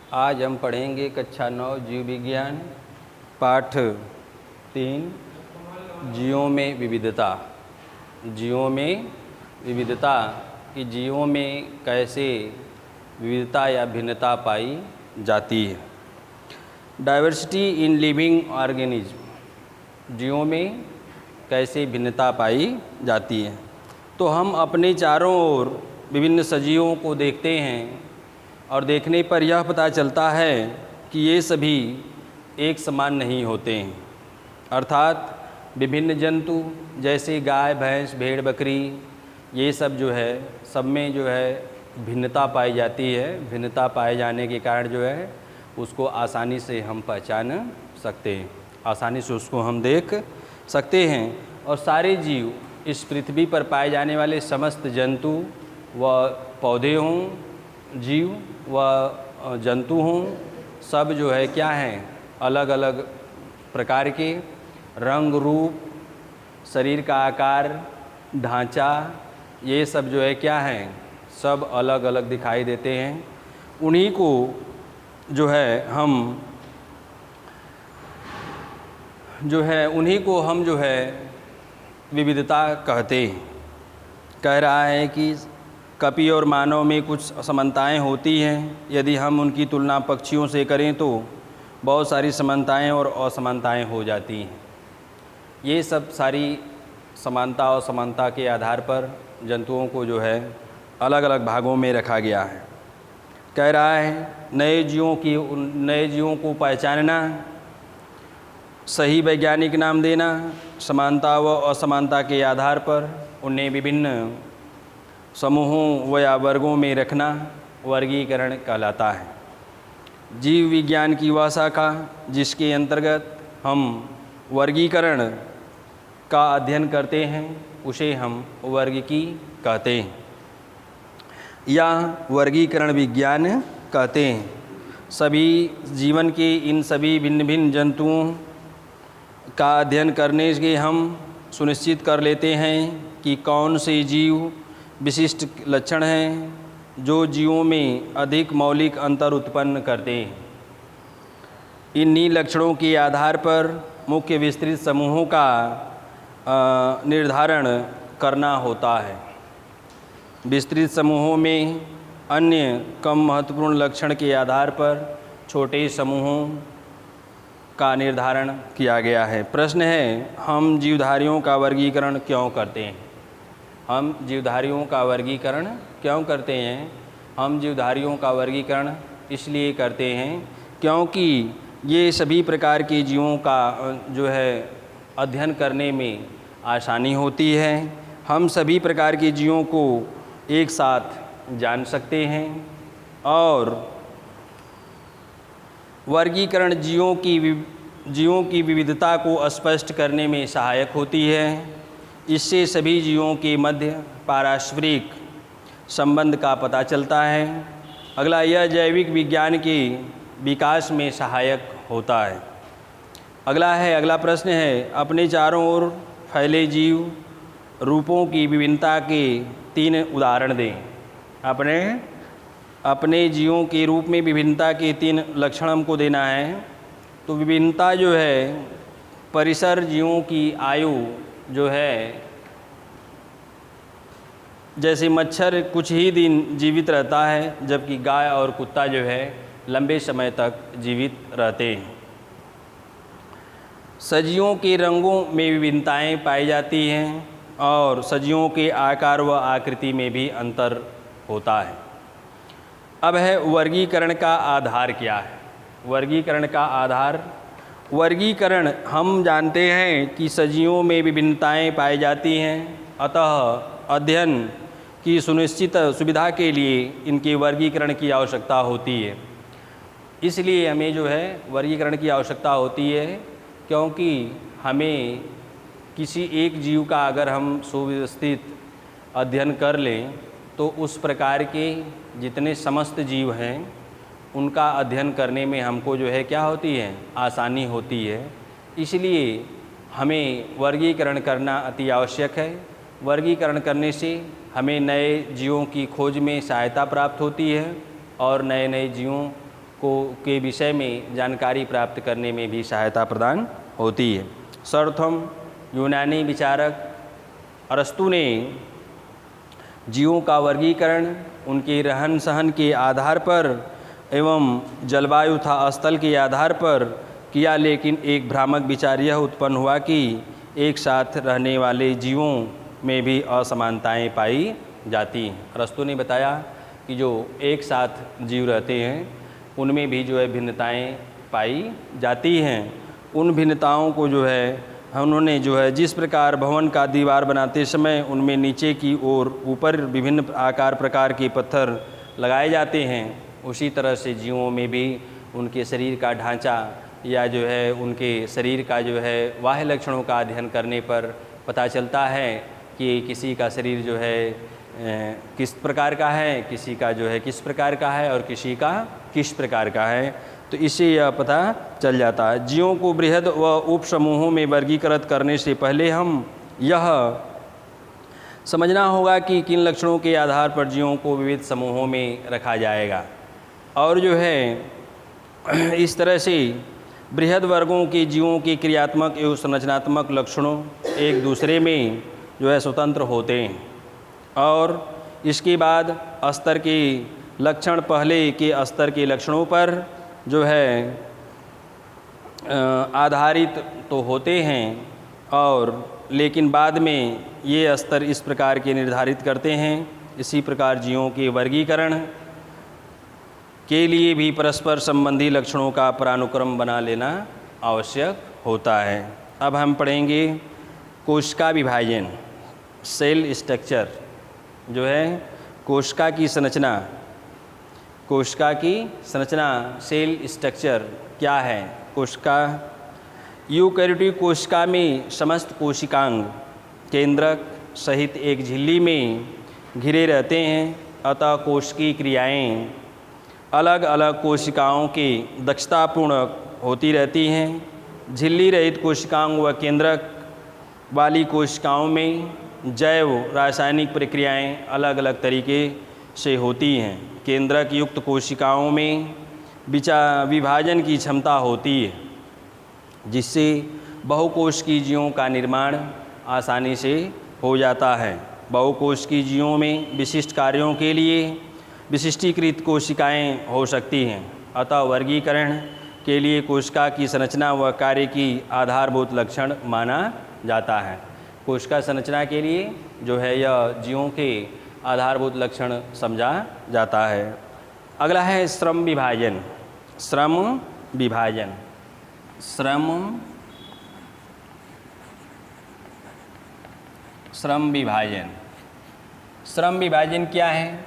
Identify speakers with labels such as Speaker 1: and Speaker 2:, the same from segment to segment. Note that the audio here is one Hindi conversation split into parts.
Speaker 1: आज हम पढ़ेंगे कक्षा 9 जीव विज्ञान पाठ 3 जीवों में विविधता। जीवों में विविधता कि जीवों में कैसे विविधता या भिन्नता पाई जाती है। डाइवर्सिटी इन लिविंग ऑर्गेनिज्म, जीवों में कैसे भिन्नता पाई जाती है। तो हम अपने चारों ओर विभिन्न सजीवों को देखते हैं और देखने पर यह पता चलता है कि ये सभी एक समान नहीं होते हैं। अर्थात विभिन्न जंतु जैसे गाय, भैंस, भेड़, बकरी, ये सब जो है सब में जो है भिन्नता पाई जाती है। भिन्नता पाए जाने के कारण जो है उसको आसानी से हम पहचान सकते हैं, आसानी से उसको हम देख सकते हैं। और सारे जीव, इस पृथ्वी पर पाए जाने वाले समस्त जंतु व पौधे हों, जीव व जंतु हों, सब जो है क्या हैं, अलग अलग प्रकार के रंग, रूप, शरीर का आकार, ढांचा, ये सब जो है क्या हैं, सब अलग अलग दिखाई देते हैं। उन्हीं को जो है हम जो है विविधता कहते हैं। कह रहा है कि कपि और मानव में कुछ समानताएं होती हैं। यदि हम उनकी तुलना पक्षियों से करें तो बहुत सारी समानताएं और असमानताएं हो जाती हैं। ये सब सारी समानता और असमानता के आधार पर जंतुओं को जो है अलग अलग भागों में रखा गया है। कह रहा है नए जीवों को पहचानना, सही वैज्ञानिक नाम देना, समानता व असमानता के आधार पर उन्हें विभिन्न समूहों व या वर्गों में रखना वर्गीकरण कहलाता है। जीव विज्ञान की वह शाखा जिसके अंतर्गत हम वर्गीकरण का अध्ययन करते हैं उसे हम वर्गीकी कहते हैं या वर्गीकरण विज्ञान कहते हैं। सभी जीवन के इन सभी भिन्न भिन्न जंतुओं का अध्ययन करने से हम सुनिश्चित कर लेते हैं कि कौन से जीव विशिष्ट लक्षण हैं जो जीवों में अधिक मौलिक अंतर उत्पन्न करते हैं। इन्हीं लक्षणों के आधार पर मुख्य विस्तृत समूहों का निर्धारण करना होता है। विस्तृत समूहों में अन्य कम महत्वपूर्ण लक्षण के आधार पर छोटे समूहों का निर्धारण किया गया है। प्रश्न है, हम जीवधारियों का वर्गीकरण क्यों करते हैं? हम जीवधारियों का वर्गीकरण क्यों करते हैं? हम जीवधारियों का वर्गीकरण इसलिए करते हैं क्योंकि ये सभी प्रकार के जीवों का जो है अध्ययन करने में आसानी होती है। हम सभी प्रकार के जीवों को एक साथ जान सकते हैं और वर्गीकरण जीवों की विविधता को स्पष्ट करने में सहायक होती है। इससे सभी जीवों के मध्य पारस्परिक संबंध का पता चलता है। अगला, यह जैविक विज्ञान के विकास में सहायक होता है। अगला प्रश्न है, अपने चारों ओर फैले जीव रूपों की विभिन्नता के 3 उदाहरण दें। अपने जीवों के रूप में विभिन्नता के 3 लक्षण हमको देना है। तो विभिन्नता जो है, परिसर जीवों की आयु जो है, जैसे मच्छर कुछ ही दिन जीवित रहता है जबकि गाय और कुत्ता जो है लंबे समय तक जीवित रहते हैं। सजीवों के रंगों में विभिन्नताएं पाई जाती हैं और सजीवों के आकार व आकृति में भी अंतर होता है। अब है वर्गीकरण का आधार क्या है? वर्गीकरण का आधार, वर्गीकरण हम जानते हैं कि सजीवों में विभिन्नताएं पाई जाती हैं, अतः अध्ययन की सुनिश्चित सुविधा के लिए इनके वर्गीकरण की आवश्यकता होती है। इसलिए हमें जो है वर्गीकरण की आवश्यकता होती है क्योंकि हमें किसी एक जीव का अगर हम सुव्यवस्थित अध्ययन कर लें तो उस प्रकार के जितने समस्त जीव हैं उनका अध्ययन करने में हमको जो है क्या होती है, आसानी होती है। इसलिए हमें वर्गीकरण करना अति आवश्यक है। वर्गीकरण करने से हमें नए जीवों की खोज में सहायता प्राप्त होती है और नए नए जीवों के विषय में जानकारी प्राप्त करने में भी सहायता प्रदान होती है। सर्वप्रथम यूनानी विचारक अरस्तु ने जीवों का वर्गीकरण उनके रहन सहन के आधार पर एवं जलवायु तथा स्थल के आधार पर किया, लेकिन एक भ्रामक विचार यह उत्पन्न हुआ कि एक साथ रहने वाले जीवों में भी असमानताएं पाई जाती हैं। अरस्तु ने बताया कि जो एक साथ जीव रहते हैं उनमें भी जो है भिन्नताएं पाई जाती हैं। उन भिन्नताओं को जो है उन्होंने जो है जिस प्रकार भवन का दीवार बनाते समय उनमें नीचे की ओर ऊपर विभिन्न आकार प्रकार के पत्थर लगाए जाते हैं, उसी तरह से जीवों में भी उनके शरीर का ढांचा या जो है उनके शरीर का जो है बाह्य लक्षणों का अध्ययन करने पर पता चलता है कि किसी का शरीर जो है किस प्रकार का है, किसी का जो है किस प्रकार का है और किसी का किस प्रकार का है। तो इससे यह पता चल जाता है। जीवों को बृहद व उप समूहों में वर्गीकृत करने से पहले हम यह समझना होगा कि किन लक्षणों के आधार पर जीवों को विविध समूहों में रखा जाएगा, और जो है इस तरह से बृहद वर्गों के जीवों के क्रियात्मक एवं संरचनात्मक लक्षणों एक दूसरे में जो है स्वतंत्र होते हैं, और इसके बाद स्तर के लक्षण पहले के स्तर के लक्षणों पर जो है आधारित तो होते हैं, और लेकिन बाद में ये स्तर इस प्रकार के निर्धारित करते हैं। इसी प्रकार जीवों के वर्गीकरण के लिए भी परस्पर संबंधी लक्षणों का परानुक्रम बना लेना आवश्यक होता है। अब हम पढ़ेंगे कोशिका विभाजन, सेल स्ट्रक्चर, जो है कोशिका की संरचना। कोशिका की संरचना, सेल स्ट्रक्चर क्या है? कोशिका यूकैरियोटिक कोशिका में समस्त कोशिकांग केंद्रक सहित एक झिल्ली में घिरे रहते हैं, अतः कोशिकीय क्रियाएं अलग अलग कोशिकाओं के दक्षतापूर्ण होती रहती हैं। झिल्ली रहित कोशिकाओं व केंद्रक वाली कोशिकाओं में जैव रासायनिक प्रक्रियाएं अलग अलग तरीके से होती हैं। केंद्रक युक्त कोशिकाओं में विभाजन की क्षमता होती है, जिससे बहुकोशिकीय जीवों का निर्माण आसानी से हो जाता है। बहुकोशिकीय जीवों में विशिष्ट कार्यों के लिए विशिष्टीकृत कोशिकाएं हो सकती हैं, अतः वर्गीकरण के लिए कोशिका की संरचना व कार्य की आधारभूत लक्षण माना जाता है। कोशिका संरचना के लिए जो है यह जीवों के आधारभूत लक्षण समझा जाता है। अगला है श्रम विभाजन। श्रम विभाजन, श्रम विभाजन। श्रम विभाजन क्या है?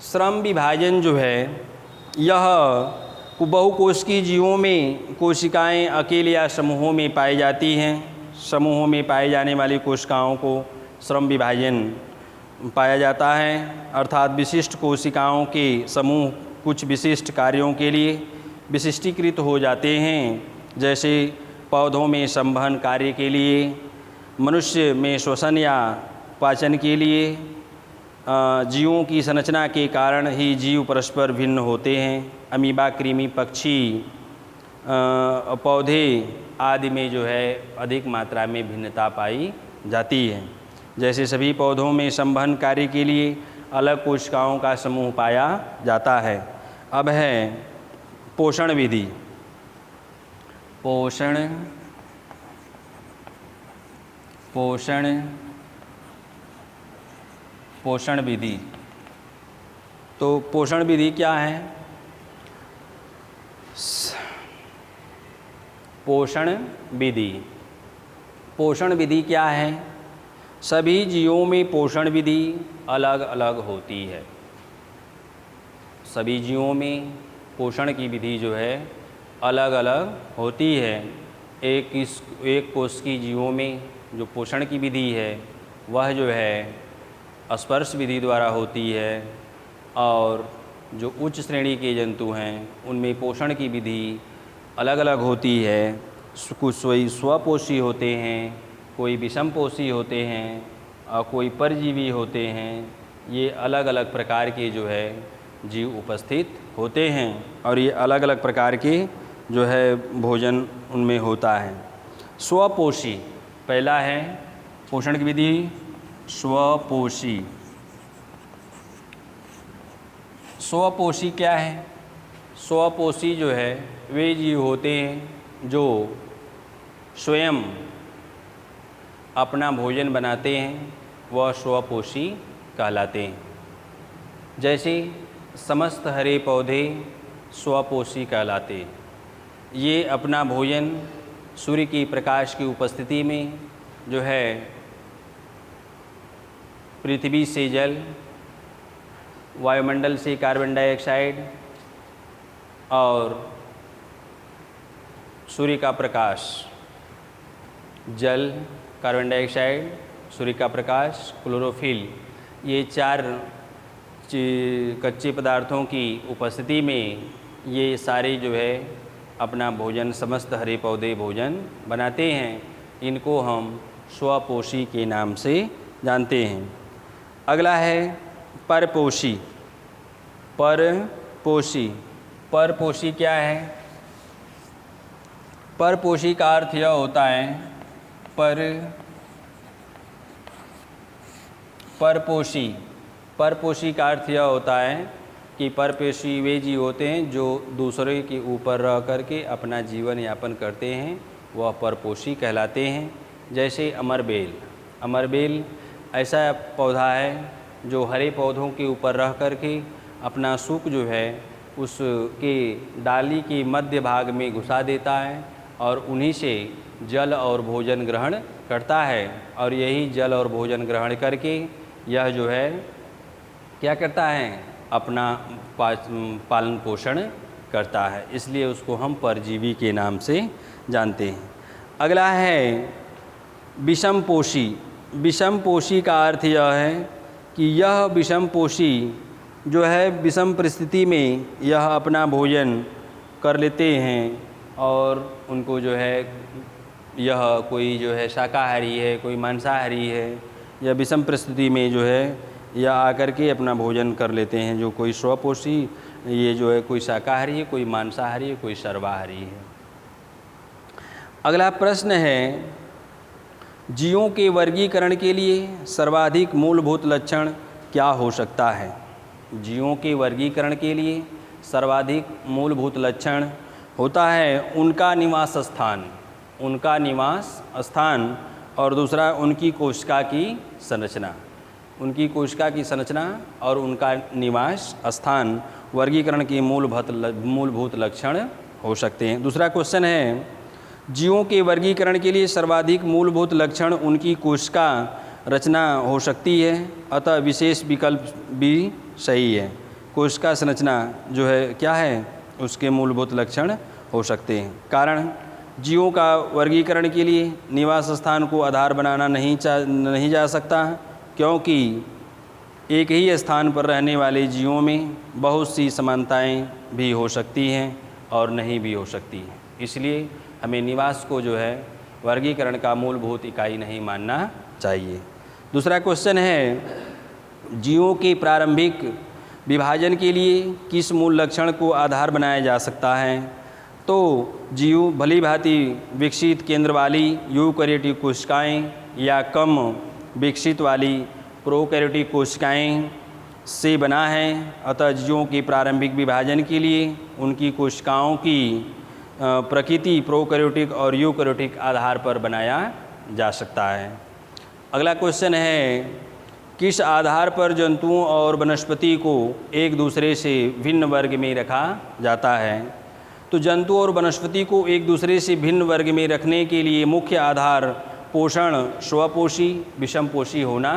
Speaker 1: श्रम विभाजन जो है यह बहुकोशिकीय जीवों में कोशिकाएं अकेले या समूहों में पाई जाती हैं। समूहों में पाई जाने वाली कोशिकाओं को श्रम विभाजन पाया जाता है, अर्थात विशिष्ट कोशिकाओं के समूह कुछ विशिष्ट कार्यों के लिए विशिष्टीकृत हो जाते हैं, जैसे पौधों में संवहन कार्य के लिए, मनुष्य में श्वसन या पाचन के लिए। जीवों की संरचना के कारण ही जीव परस्पर भिन्न होते हैं। अमीबा, कृमि, पक्षी, पौधे आदि में जो है अधिक मात्रा में भिन्नता पाई जाती है। जैसे सभी पौधों में संवहन कार्य के लिए अलग कोशिकाओं का समूह पाया जाता है। अब है पोषण विधि। पोषण विधि। तो पोषण विधि क्या है? पोषण विधि क्या है? सभी जीवों में पोषण विधि अलग अलग होती है। सभी जीवों में पोषण की विधि जो है अलग अलग होती है। एक कोशिकीय जीवों में जो पोषण की विधि है वह जो है स्पर्श विधि द्वारा होती है, और जो उच्च श्रेणी के जंतु हैं उनमें पोषण की विधि अलग अलग होती है। कुछ स्वपोषी होते हैं, कोई विषमपोषी होते हैं और कोई परजीवी होते हैं। ये अलग अलग प्रकार के जो है जीव उपस्थित होते हैं और ये अलग अलग प्रकार के जो है भोजन उनमें होता है। स्वपोषी पहला है पोषण की विधि स्वपोषी। स्वपोषी क्या है? स्वपोषी जो है वे जीव होते हैं जो स्वयं अपना भोजन बनाते हैं, वह स्वपोषी कहलाते हैं। जैसे समस्त हरे पौधे स्वपोषी कहलाते हैं। ये अपना भोजन सूर्य की प्रकाश की उपस्थिति में जो है पृथ्वी से जल, वायुमंडल से कार्बन डाइऑक्साइड और सूर्य का प्रकाश, जल, कार्बन डाइऑक्साइड, सूर्य का प्रकाश, क्लोरोफिल, ये 4 कच्चे पदार्थों की उपस्थिति में ये सारे जो है अपना भोजन, समस्त हरे पौधे भोजन बनाते हैं। इनको हम स्वपोषी के नाम से जानते हैं। अगला है परपोषी। परपोषी, परपोषी क्या है? परपोषी का अर्थ यह होता है परपोषी, परपोषी का अर्थ यह होता है कि परपोषी वे जीव होते हैं जो दूसरे के ऊपर रह करके अपना जीवन यापन करते हैं, वह परपोषी कहलाते हैं। जैसे अमरबेल, अमरबेल ऐसा पौधा है जो हरे पौधों के ऊपर रह करके अपना सुख जो है उसके डाली के मध्य भाग में घुसा देता है और उन्हीं से जल और भोजन ग्रहण करता है, और यही जल और भोजन ग्रहण करके यह जो है क्या करता है? अपना पालन पोषण करता है, इसलिए उसको हम परजीवी के नाम से जानते हैं। अगला है विषमपोषी। विषमपोषी का अर्थ यह है कि यह विषमपोषी जो है विषम परिस्थिति में यह अपना भोजन कर लेते हैं और उनको जो है यह कोई जो है शाकाहारी है, कोई मांसाहारी है, या विषम परिस्थिति में जो है या आकर के अपना भोजन कर लेते हैं। जो कोई स्वपोषी ये जो है कोई शाकाहारी है, कोई मांसाहारी है, कोई सर्वाहारी है। अगला प्रश्न है जीवों के वर्गीकरण के लिए सर्वाधिक मूलभूत लक्षण क्या हो सकता है? जीवों के वर्गीकरण के लिए सर्वाधिक मूलभूत लक्षण होता है उनका निवास स्थान, उनका निवास स्थान, और दूसरा उनकी कोशिका की संरचना। उनकी कोशिका की संरचना और उनका निवास स्थान वर्गीकरण के मूलभूत लक्षण हो सकते हैं। दूसरा क्वेश्चन है जीवों के वर्गीकरण के लिए सर्वाधिक मूलभूत लक्षण उनकी कोशिका रचना हो सकती है, अतः विशेष विकल्प भी सही है। कोशिका संरचना जो है क्या है, उसके मूलभूत लक्षण हो सकते हैं। कारण जीवों का वर्गीकरण के लिए निवास स्थान को आधार बनाना नहीं जा सकता, क्योंकि एक ही स्थान पर रहने वाले जीवों में बहुत सी समानताएं भी हो सकती हैं और नहीं भी हो सकती हैं। इसलिए हमें निवास को जो है वर्गीकरण का मूलभूत इकाई नहीं मानना चाहिए। दूसरा क्वेश्चन है जीवों के प्रारंभिक विभाजन के लिए किस मूल लक्षण को आधार बनाया जा सकता है? तो जीव भली भांति विकसित केंद्र वाली यूकैरियोटिक कोशिकाएं या कम विकसित वाली प्रोकैरियोटिक कोशिकाएं से बना है, अतः जीवों के प्रारंभिक विभाजन के लिए उनकी कोशिकाओं की प्रकृति प्रोकैरियोटिक और यूकैरियोटिक आधार पर बनाया जा सकता है। अगला क्वेश्चन है किस आधार पर जंतुओं और वनस्पति को एक दूसरे से भिन्न वर्ग में रखा जाता है? तो जंतु और वनस्पति को एक दूसरे से भिन्न वर्ग में रखने के लिए मुख्य आधार पोषण स्वपोषी विषमपोषी होना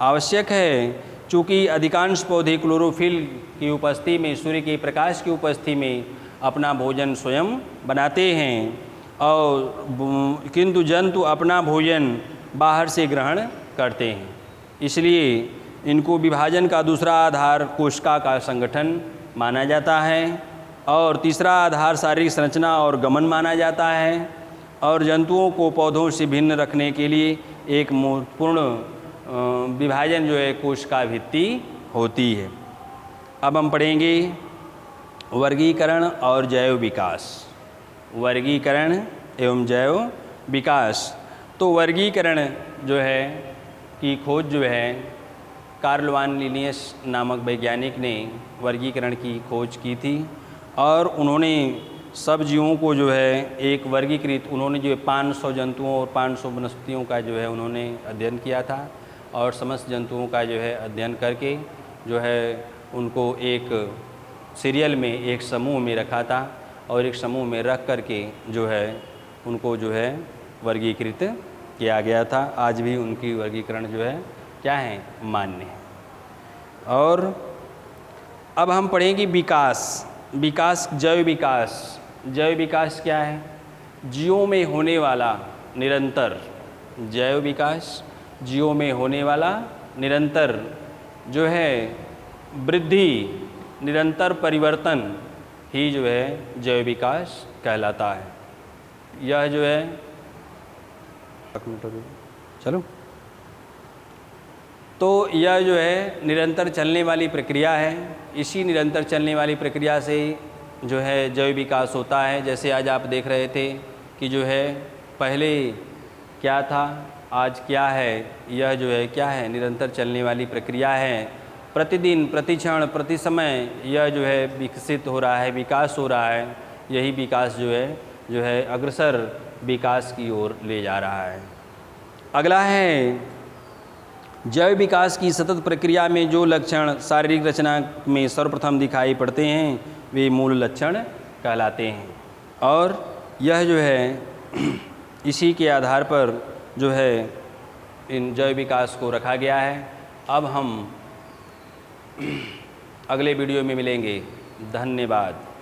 Speaker 1: आवश्यक है। चूँकि अधिकांश पौधे क्लोरोफिल की उपस्थिति में, सूर्य के प्रकाश की उपस्थिति में अपना भोजन स्वयं बनाते हैं, और किंतु जंतु अपना भोजन बाहर से ग्रहण करते हैं। इसलिए इनको विभाजन का दूसरा आधार कोशिका का संगठन माना जाता है, और तीसरा आधार शारीरिक संरचना और गमन माना जाता है, और जंतुओं को पौधों से भिन्न रखने के लिए एक पूर्ण विभाजन जो है कोशिका भित्ति होती है। अब हम पढ़ेंगे वर्गीकरण और जैव विकास। वर्गीकरण एवं जैव विकास। तो वर्गीकरण जो है की खोज जो है कार्ल वान लिनियस नामक वैज्ञानिक ने वर्गीकरण की खोज की थी और उन्होंने सब जीवों को जो है एक वर्गीकृत, उन्होंने जो 500 जंतुओं और 500 वनस्पतियों का जो है उन्होंने अध्ययन किया था और समस्त जंतुओं का जो है अध्ययन करके जो है उनको एक सीरियल में एक समूह में रखा था और एक समूह में रख करके जो है उनको जो है वर्गीकृत किया गया था। आज भी उनकी वर्गीकरण जो है क्या है, मान्य है। और अब हम पढ़ेंगे विकास। विकास, जैव विकास। जैव विकास क्या है? जीवों में होने वाला निरंतर, जैव विकास जीवों में होने वाला निरंतर जो है वृद्धि, निरंतर परिवर्तन ही जो है जैव विकास कहलाता है। यह जो है चलो, तो यह जो है निरंतर चलने वाली प्रक्रिया है। इसी निरंतर चलने वाली प्रक्रिया से जो है जैव विकास होता है। जैसे आज आप देख रहे थे कि जो है पहले क्या था, आज क्या है, यह जो है क्या है, निरंतर चलने वाली प्रक्रिया है। प्रतिदिन, प्रति क्षण, प्रति समय यह जो है विकसित हो रहा है, विकास हो रहा है। यही विकास जो है अग्रसर विकास की ओर ले जा रहा है। अगला है जैव विकास की सतत प्रक्रिया में जो लक्षण शारीरिक रचना में सर्वप्रथम दिखाई पड़ते हैं वे मूल लक्षण कहलाते हैं। और यह जो है इसी के आधार पर जो है इन जैव विकास को रखा गया है। अब हम अगले वीडियो में मिलेंगे। धन्यवाद।